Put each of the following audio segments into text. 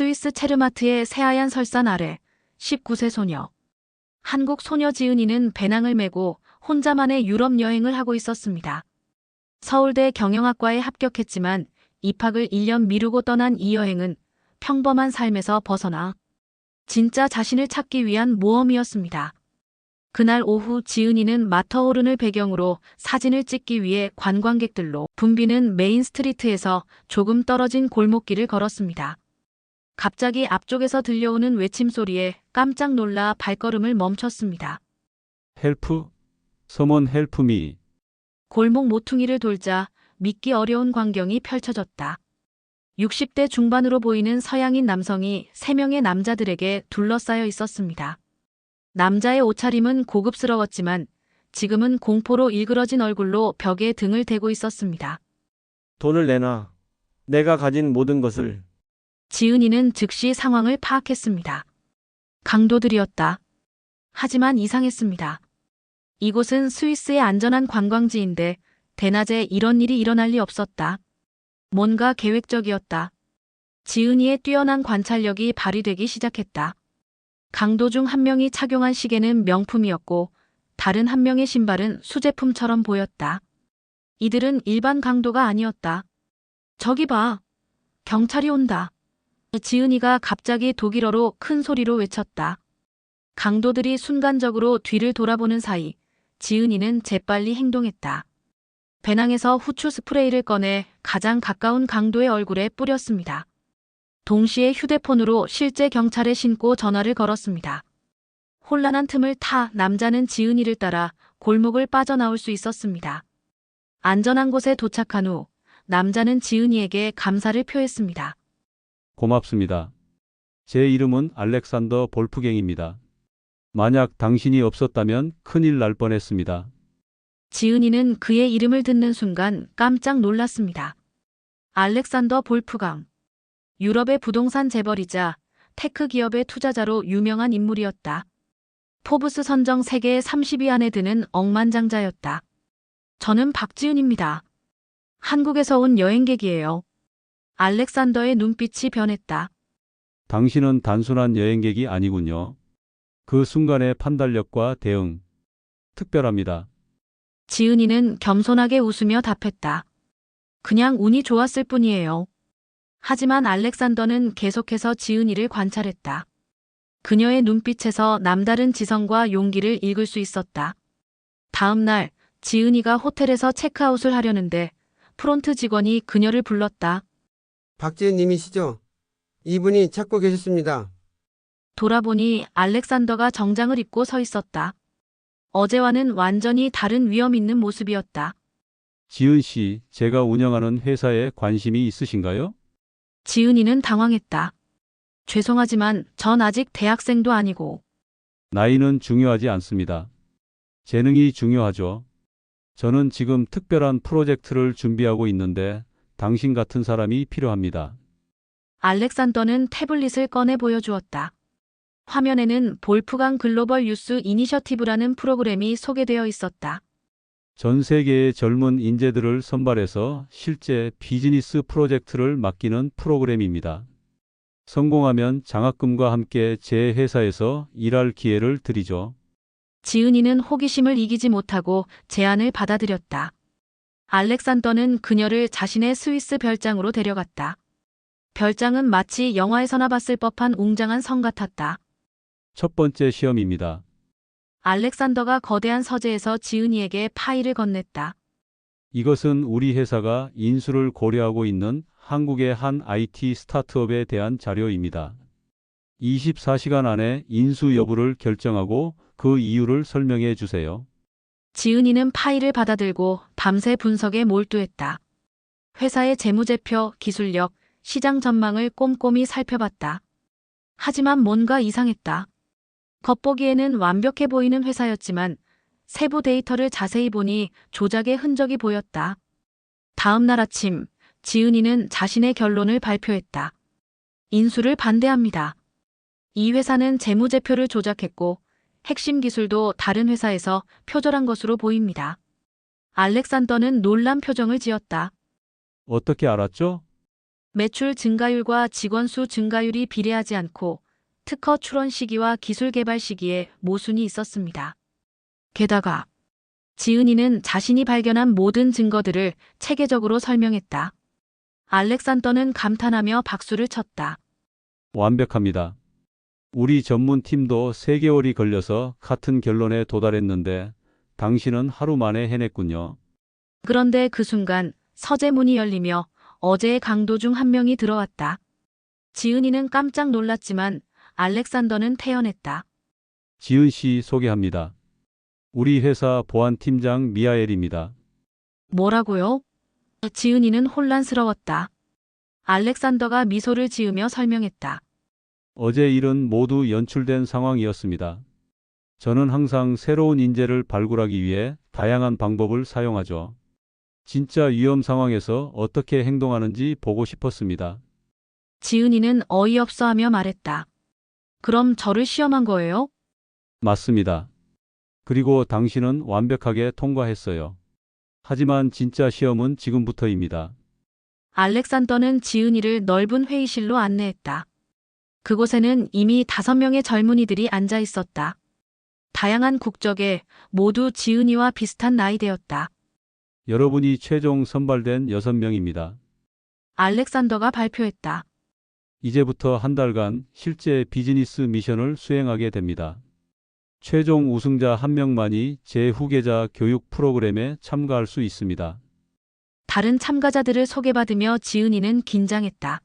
스위스 체르마트의 새하얀 설산 아래 19세 소녀. 한국 소녀 지은이는 배낭을 메고 혼자만의 유럽 여행을 하고 있었습니다. 서울대 경영학과에 합격했지만 입학을 1년 미루고 떠난 이 여행은 평범한 삶에서 벗어나 진짜 자신을 찾기 위한 모험이었습니다. 그날 오후 지은이는 마터호른을 배경으로 사진을 찍기 위해 관광객들로 붐비는 메인 스트리트에서 조금 떨어진 골목길을 걸었습니다. 갑자기 앞쪽에서 들려오는 외침 소리에 깜짝 놀라 발걸음을 멈췄습니다. 헬프? someone help me. 골목 모퉁이를 돌자 믿기 어려운 광경이 펼쳐졌다. 60대 중반으로 보이는 서양인 남성이 3명의 남자들에게 둘러싸여 있었습니다. 남자의 옷차림은 고급스러웠지만 지금은 공포로 일그러진 얼굴로 벽에 등을 대고 있었습니다. 돈을 내놔. 내가 가진 모든 것을. 지은이는 즉시 상황을 파악했습니다. 강도들이었다. 하지만 이상했습니다. 이곳은 스위스의 안전한 관광지인데 대낮에 이런 일이 일어날 리 없었다. 뭔가 계획적이었다. 지은이의 뛰어난 관찰력이 발휘되기 시작했다. 강도 중 한 명이 착용한 시계는 명품이었고 다른 한 명의 신발은 수제품처럼 보였다. 이들은 일반 강도가 아니었다. 저기 봐. 경찰이 온다. 지은이가 갑자기 독일어로 큰 소리로 외쳤다. 강도들이 순간적으로 뒤를 돌아보는 사이 지은이는 재빨리 행동했다. 배낭에서 후추 스프레이를 꺼내 가장 가까운 강도의 얼굴에 뿌렸습니다. 동시에 휴대폰으로 실제 경찰에 신고 전화를 걸었습니다. 혼란한 틈을 타 남자는 지은이를 따라 골목을 빠져나올 수 있었습니다. 안전한 곳에 도착한 후 남자는 지은이에게 감사를 표했습니다. 고맙습니다. 제 이름은 알렉산더 볼프갱입니다. 만약 당신이 없었다면 큰일 날 뻔했습니다. 지은이는 그의 이름을 듣는 순간 깜짝 놀랐습니다. 알렉산더 볼프강. 유럽의 부동산 재벌이자 테크 기업의 투자자로 유명한 인물이었다. 포브스 선정 세계 30위 안에 드는 억만장자였다. 저는 박지은입니다. 한국에서 온 여행객이에요. 알렉산더의 눈빛이 변했다. 당신은 단순한 여행객이 아니군요. 그 순간의 판단력과 대응, 특별합니다. 지은이는 겸손하게 웃으며 답했다. 그냥 운이 좋았을 뿐이에요. 하지만 알렉산더는 계속해서 지은이를 관찰했다. 그녀의 눈빛에서 남다른 지성과 용기를 읽을 수 있었다. 다음 날 지은이가 호텔에서 체크아웃을 하려는데 프론트 직원이 그녀를 불렀다. 박지은 님이시죠? 이분이 찾고 계셨습니다. 돌아보니 알렉산더가 정장을 입고 서 있었다. 어제와는 완전히 다른 위험 있는 모습이었다. 지은 씨, 제가 운영하는 회사에 관심이 있으신가요? 지은이는 당황했다. 죄송하지만 전 아직 대학생도 아니고. 나이는 중요하지 않습니다. 재능이 중요하죠. 저는 지금 특별한 프로젝트를 준비하고 있는데 당신 같은 사람이 필요합니다. 알렉산더는 태블릿을 꺼내 보여주었다. 화면에는 볼프강 글로벌 유스 이니셔티브라는 프로그램이 소개되어 있었다. 전 세계의 젊은 인재들을 선발해서 실제 비즈니스 프로젝트를 맡기는 프로그램입니다. 성공하면 장학금과 함께 제 회사에서 일할 기회를 드리죠. 지은이는 호기심을 이기지 못하고 제안을 받아들였다. 알렉산더는 그녀를 자신의 스위스 별장으로 데려갔다. 별장은 마치 영화에서나 봤을 법한 웅장한 성 같았다. 첫 번째 시험입니다. 알렉산더가 거대한 서재에서 지은이에게 파일을 건넸다. 이것은 우리 회사가 인수를 고려하고 있는 한국의 한 IT 스타트업에 대한 자료입니다. 24시간 안에 인수 여부를 결정하고 그 이유를 설명해 주세요. 지은이는 파일을 받아들고 밤새 분석에 몰두했다. 회사의 재무제표, 기술력, 시장 전망을 꼼꼼히 살펴봤다. 하지만 뭔가 이상했다. 겉보기에는 완벽해 보이는 회사였지만 세부 데이터를 자세히 보니 조작의 흔적이 보였다. 다음 날 아침, 지은이는 자신의 결론을 발표했다. 인수를 반대합니다. 이 회사는 재무제표를 조작했고 핵심 기술도 다른 회사에서 표절한 것으로 보입니다. 알렉산더는 놀란 표정을 지었다. 어떻게 알았죠? 매출 증가율과 직원 수 증가율이 비례하지 않고 특허 출원 시기와 기술 개발 시기에 모순이 있었습니다. 게다가 지은이는 자신이 발견한 모든 증거들을 체계적으로 설명했다. 알렉산더는 감탄하며 박수를 쳤다. 완벽합니다. 우리 전문팀도 3개월이 걸려서 같은 결론에 도달했는데 당신은 하루 만에 해냈군요. 그런데 그 순간 서재문이 열리며 어제의 강도 중 한 명이 들어왔다. 지은이는 깜짝 놀랐지만 알렉산더는 태연했다. 지은 씨 소개합니다. 우리 회사 보안팀장 미하엘입니다. 뭐라고요? 지은이는 혼란스러웠다. 알렉산더가 미소를 지으며 설명했다. 어제 일은 모두 연출된 상황이었습니다. 저는 항상 새로운 인재를 발굴하기 위해 다양한 방법을 사용하죠. 진짜 위험 상황에서 어떻게 행동하는지 보고 싶었습니다. 지은이는 어이없어하며 말했다. 그럼 저를 시험한 거예요? 맞습니다. 그리고 당신은 완벽하게 통과했어요. 하지만 진짜 시험은 지금부터입니다. 알렉산더는 지은이를 넓은 회의실로 안내했다. 그곳에는 이미 5명의 젊은이들이 앉아 있었다. 다양한 국적에 모두 지은이와 비슷한 나이대였다. 여러분이 최종 선발된 6명입니다. 알렉산더가 발표했다. 이제부터 한 달간 실제 비즈니스 미션을 수행하게 됩니다. 최종 우승자 1명만이 제 후계자 교육 프로그램에 참가할 수 있습니다. 다른 참가자들을 소개받으며 지은이는 긴장했다.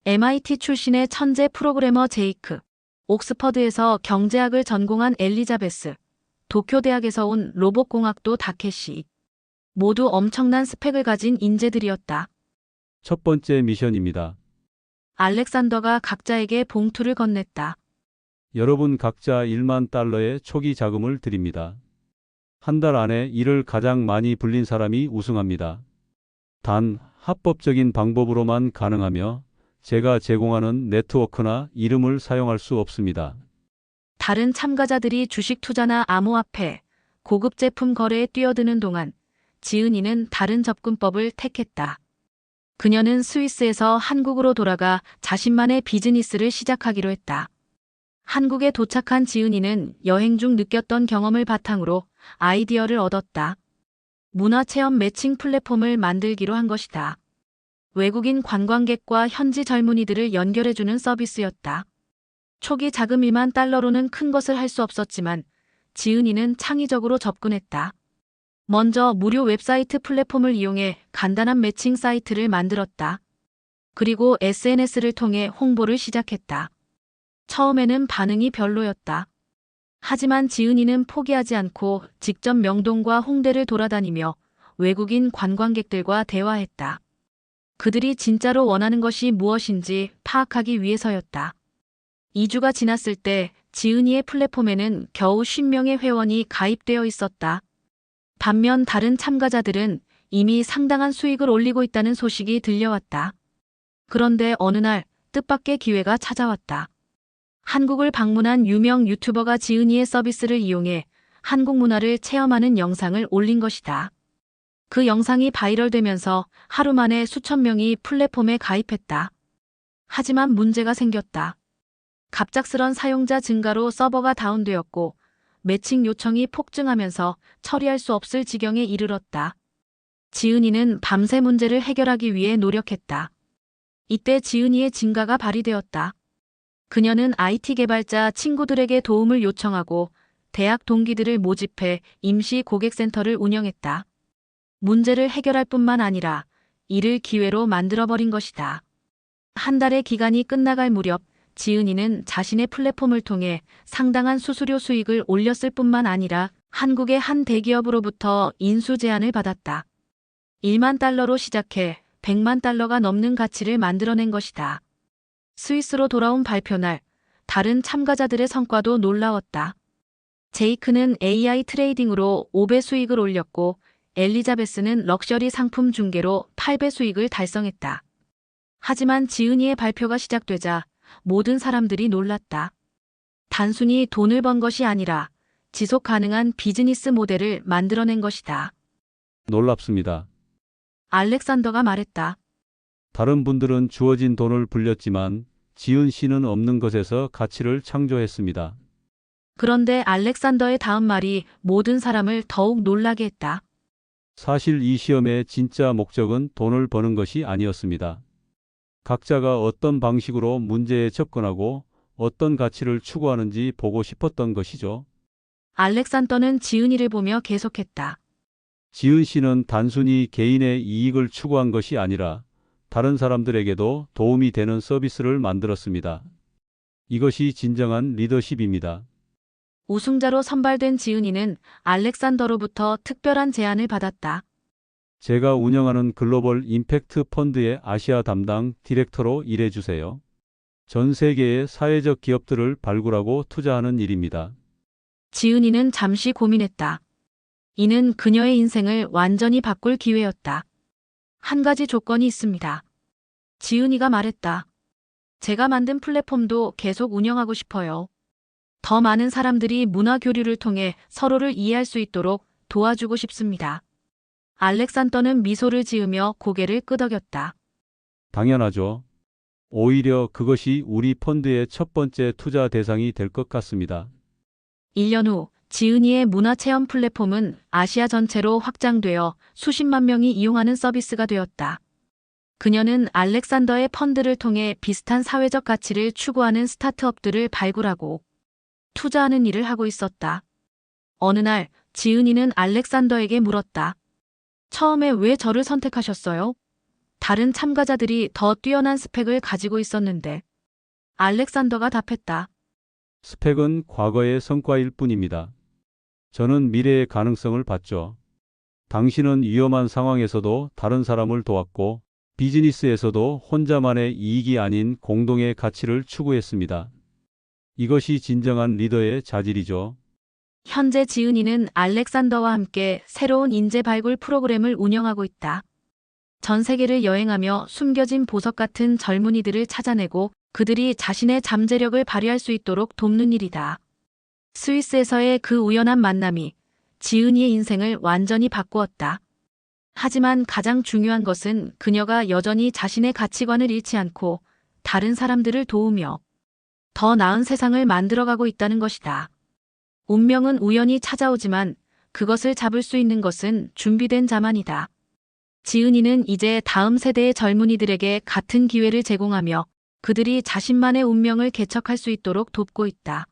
MIT 출신의 천재 프로그래머 제이크, 옥스퍼드에서 경제학을 전공한 엘리자베스, 도쿄대학에서 온 로봇공학도 다케시. 모두 엄청난 스펙을 가진 인재들이었다. 첫 번째 미션입니다. 알렉산더가 각자에게 봉투를 건넸다. 여러분 각자 1만 달러의 초기 자금을 드립니다. 한 달 안에 이를 가장 많이 불린 사람이 우승합니다. 단 합법적인 방법으로만 가능하며 제가 제공하는 네트워크나 이름을 사용할 수 없습니다. 다른 참가자들이 주식 투자나 암호화폐, 고급 제품 거래에 뛰어드는 동안 지은이는 다른 접근법을 택했다. 그녀는 스위스에서 한국으로 돌아가 자신만의 비즈니스를 시작하기로 했다. 한국에 도착한 지은이는 여행 중 느꼈던 경험을 바탕으로 아이디어를 얻었다. 문화체험 매칭 플랫폼을 만들기로 한 것이다. 외국인 관광객과 현지 젊은이들을 연결해주는 서비스였다. 초기 자금 1만 달러로는 큰 것을 할 수 없었지만 지은이는 창의적으로 접근했다. 먼저 무료 웹사이트 플랫폼을 이용해 간단한 매칭 사이트를 만들었다. 그리고 SNS를 통해 홍보를 시작했다. 처음에는 반응이 별로였다. 하지만 지은이는 포기하지 않고 직접 명동과 홍대를 돌아다니며 외국인 관광객들과 대화했다. 그들이 진짜로 원하는 것이 무엇인지 파악하기 위해서였다. 2주가 지났을 때 지은이의 플랫폼에는 겨우 50명의 회원이 가입되어 있었다. 반면 다른 참가자들은 이미 상당한 수익을 올리고 있다는 소식이 들려왔다. 그런데 어느 날 뜻밖의 기회가 찾아왔다. 한국을 방문한 유명 유튜버가 지은이의 서비스를 이용해 한국 문화를 체험하는 영상을 올린 것이다. 그 영상이 바이럴되면서 하루 만에 수천 명이 플랫폼에 가입했다. 하지만 문제가 생겼다. 갑작스런 사용자 증가로 서버가 다운되었고 매칭 요청이 폭증하면서 처리할 수 없을 지경에 이르렀다. 지은이는 밤새 문제를 해결하기 위해 노력했다. 이때 지은이의 진가가 발휘되었다. 그녀는 IT 개발자 친구들에게 도움을 요청하고 대학 동기들을 모집해 임시 고객센터를 운영했다. 문제를 해결할 뿐만 아니라 이를 기회로 만들어버린 것이다. 한 달의 기간이 끝나갈 무렵 지은이는 자신의 플랫폼을 통해 상당한 수수료 수익을 올렸을 뿐만 아니라 한국의 한 대기업으로부터 인수 제안을 받았다. 1만 달러로 시작해 100만 달러가 넘는 가치를 만들어낸 것이다. 스위스로 돌아온 발표날, 다른 참가자들의 성과도 놀라웠다. 제이크는 AI 트레이딩으로 5배 수익을 올렸고 엘리자베스는 럭셔리 상품 중개로 8배 수익을 달성했다. 하지만 지은이의 발표가 시작되자 모든 사람들이 놀랐다. 단순히 돈을 번 것이 아니라 지속 가능한 비즈니스 모델을 만들어낸 것이다. 놀랍습니다. 알렉산더가 말했다. 다른 분들은 주어진 돈을 불렸지만 지은 씨는 없는 것에서 가치를 창조했습니다. 그런데 알렉산더의 다음 말이 모든 사람을 더욱 놀라게 했다. 사실 이 시험의 진짜 목적은 돈을 버는 것이 아니었습니다. 각자가 어떤 방식으로 문제에 접근하고 어떤 가치를 추구하는지 보고 싶었던 것이죠. 알렉산더는 지은이를 보며 계속했다. 지은 씨는 단순히 개인의 이익을 추구한 것이 아니라 다른 사람들에게도 도움이 되는 서비스를 만들었습니다. 이것이 진정한 리더십입니다. 우승자로 선발된 지은이는 알렉산더로부터 특별한 제안을 받았다. 제가 운영하는 글로벌 임팩트 펀드의 아시아 담당 디렉터로 일해주세요. 전 세계의 사회적 기업들을 발굴하고 투자하는 일입니다. 지은이는 잠시 고민했다. 이는 그녀의 인생을 완전히 바꿀 기회였다. 한 가지 조건이 있습니다. 지은이가 말했다. 제가 만든 플랫폼도 계속 운영하고 싶어요. 더 많은 사람들이 문화 교류를 통해 서로를 이해할 수 있도록 도와주고 싶습니다. 알렉산더는 미소를 지으며 고개를 끄덕였다. 당연하죠. 오히려 그것이 우리 펀드의 첫 번째 투자 대상이 될 것 같습니다. 1년 후 지은이의 문화체험 플랫폼은 아시아 전체로 확장되어 수십만 명이 이용하는 서비스가 되었다. 그녀는 알렉산더의 펀드를 통해 비슷한 사회적 가치를 추구하는 스타트업들을 발굴하고 투자하는 일을 하고 있었다. 어느 날 지은이는 알렉산더에게 물었다. 처음에 왜 저를 선택하셨어요? 다른 참가자들이 더 뛰어난 스펙을 가지고 있었는데. 알렉산더가 답했다. 스펙은 과거의 성과일 뿐입니다. 저는 미래의 가능성을 봤죠. 당신은 위험한 상황에서도 다른 사람을 도왔고 비즈니스에서도 혼자만의 이익이 아닌 공동의 가치를 추구했습니다. 이것이 진정한 리더의 자질이죠. 현재 지은이는 알렉산더와 함께 새로운 인재 발굴 프로그램을 운영하고 있다. 전 세계를 여행하며 숨겨진 보석 같은 젊은이들을 찾아내고 그들이 자신의 잠재력을 발휘할 수 있도록 돕는 일이다. 스위스에서의 그 우연한 만남이 지은이의 인생을 완전히 바꾸었다. 하지만 가장 중요한 것은 그녀가 여전히 자신의 가치관을 잃지 않고 다른 사람들을 도우며 더 나은 세상을 만들어가고 있다는 것이다. 운명은 우연히 찾아오지만 그것을 잡을 수 있는 것은 준비된 자만이다. 지은이는 이제 다음 세대의 젊은이들에게 같은 기회를 제공하며 그들이 자신만의 운명을 개척할 수 있도록 돕고 있다.